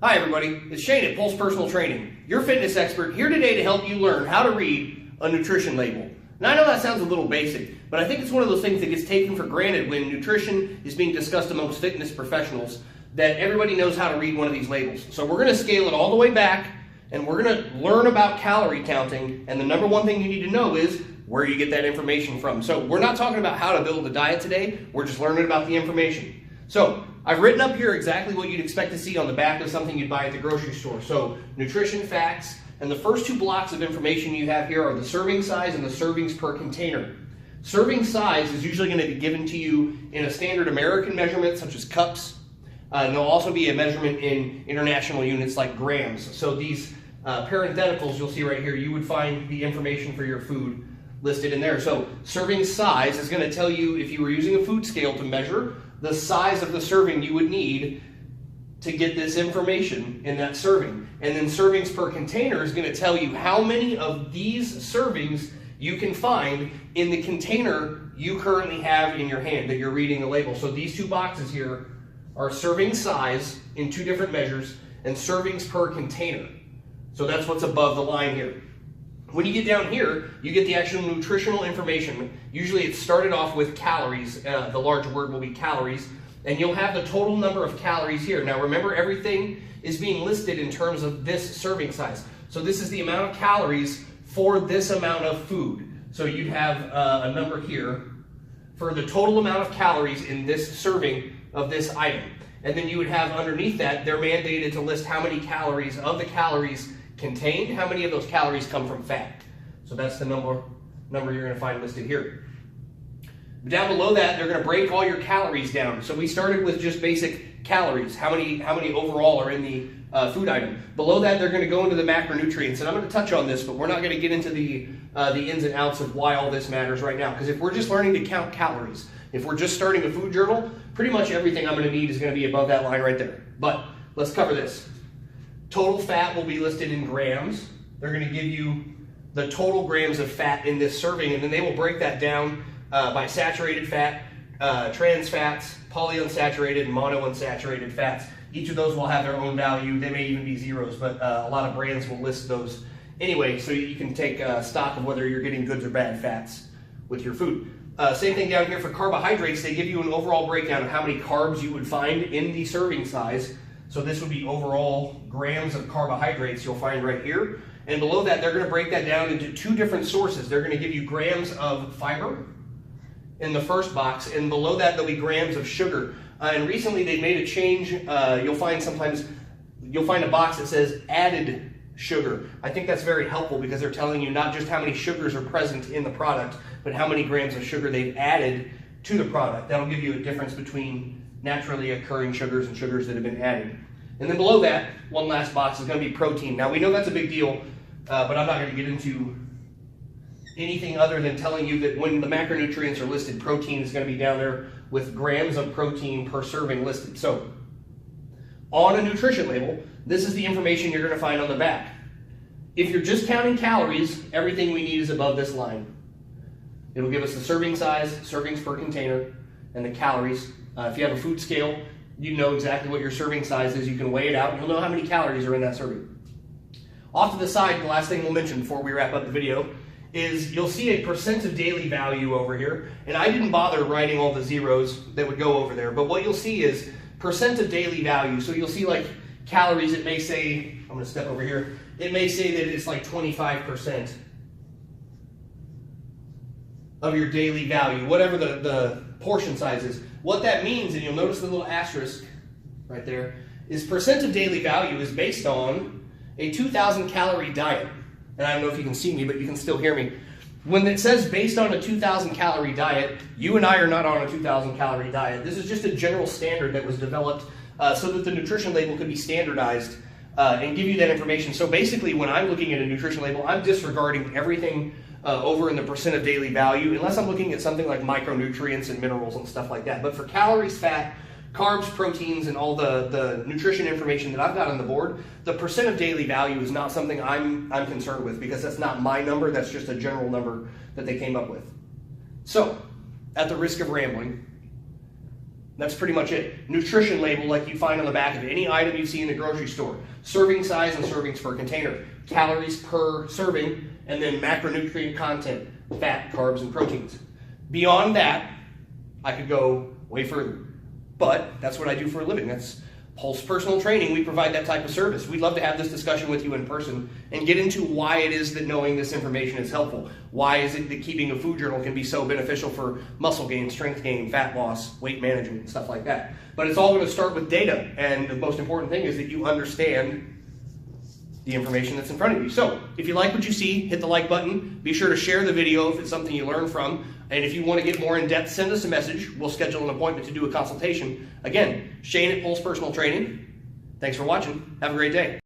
Hi everybody, it's Shane at Pulse Personal Training, your fitness expert, here today to help you learn how to read a nutrition label. Now I know that sounds a little basic, but I think it's one of those things that gets taken for granted when nutrition is being discussed amongst fitness professionals, that everybody knows how to read one of these labels. So we're going to scale it all the way back, and we're going to learn about calorie counting, and the number one thing you need to know is where you get that information from. So we're not talking about how to build a diet today, we're just learning about the information. So I've written up here exactly what you'd expect to see on the back of something you'd buy at the grocery store. So nutrition facts, and the first two blocks of information you have here are the serving size and the servings per container. Serving size is usually going to be given to you in a standard American measurement such as cups, and there'll also be a measurement in international units like grams. So these parentheticals you'll see right here, you would find the information for your food listed in there. So serving size is going to tell you, if you were using a food scale to measure the size of the serving you would need to get this information in that serving. And then servings per container is going to tell you how many of these servings you can find in the container you currently have in your hand that you're reading the label. So these two boxes here are serving size in two different measures and servings per container. So that's what's above the line here. When you get down here, you get the actual nutritional information. Usually it's started off with calories. The large word will be calories. And you'll have the total number of calories here. Now remember, everything is being listed in terms of this serving size. So this is the amount of calories for this amount of food. So you'd have a number here for the total amount of calories in this serving of this item. And then you would have underneath that, they're mandated to list how many calories of the calories contained, how many of those calories come from fat. So that's the number you're going to find listed here. Down below that, they're going to break all your calories down. So we started with just basic calories, how many overall are in the food item. Below that, they're going to go into the macronutrients, and I'm going to touch on this, but we're not going to get into the ins and outs of why all this matters right now, because if we're just learning to count calories, if we're just starting a food journal, pretty much everything I'm going to need is going to be above that line right there. But let's cover this. Total fat will be listed in grams. They're going to give you the total grams of fat in this serving, and then they will break that down by saturated fat, trans fats, polyunsaturated, and monounsaturated fats. Each of those will have their own value. They may even be zeros, but a lot of brands will list those anyway, so you can take stock of whether you're getting good or bad fats with your food. Same thing down here for carbohydrates. They give you an overall breakdown of how many carbs you would find in the serving size. So this would be overall grams of carbohydrates you'll find right here. And below that, they're going to break that down into two different sources. They're going to give you grams of fiber in the first box, and below that there'll be grams of sugar. And recently they made a change. You'll find a box that says added sugar. I think that's very helpful because they're telling you not just how many sugars are present in the product, but how many grams of sugar they've added to the product. That'll give you a difference between naturally occurring sugars and sugars that have been added. And then below that, one last box is going to be protein. Now we know that's a big deal, but I'm not going to get into anything other than telling you that when the macronutrients are listed, protein is going to be down there with grams of protein per serving listed. So on a nutrition label, this is the information you're going to find on the back. If you're just counting calories, everything we need is above this line. It'll give us the serving size, servings per container, and the calories. If you have a food scale, you know exactly what your serving size is. You can weigh it out, and you'll know how many calories are in that serving. Off to the side, the last thing we'll mention before we wrap up the video is you'll see a percent of daily value over here. And I didn't bother writing all the zeros that would go over there, but what you'll see is percent of daily value. So you'll see like calories, it may say, I'm going to step over here, it may say that it's like 25% of your daily value, whatever the portion size is. What that means, and you'll notice the little asterisk right there, is percent of daily value is based on a 2,000 calorie diet. And I don't know if you can see me, but you can still hear me. When it says based on a 2,000 calorie diet, you and I are not on a 2,000 calorie diet. This is just a general standard that was developed so that the nutrition label could be standardized and give you that information. So basically, when I'm looking at a nutrition label, I'm disregarding everything over in the percent of daily value, unless I'm looking at something like micronutrients and minerals and stuff like that. But for calories, fat, carbs, proteins, and all the nutrition information that I've got on the board, the percent of daily value is not something I'm concerned with, because that's not my number, that's just a general number that they came up with. So, at the risk of rambling, That's pretty much it. Nutrition label like you find on the back of any item you see in the grocery store. Serving size and servings per container. Calories per serving, and then macronutrient content, fat, carbs, and proteins. Beyond that, I could go way further. But that's what I do for a living. That's Pulse Personal Training. We provide that type of service. We'd love to have this discussion with you in person and get into why it is that knowing this information is helpful. Why is it that keeping a food journal can be so beneficial for muscle gain, strength gain, fat loss, weight management, and stuff like that. But it's all going to start with data, and the most important thing is that you understand the information that's in front of you. So, if you like what you see, hit the like button. Be sure to share the video if it's something you learn from. And if you want to get more in depth, send us a message. We'll schedule an appointment to do a consultation. Again, Shane at Pulse Personal Training. Thanks for watching. Have a great day.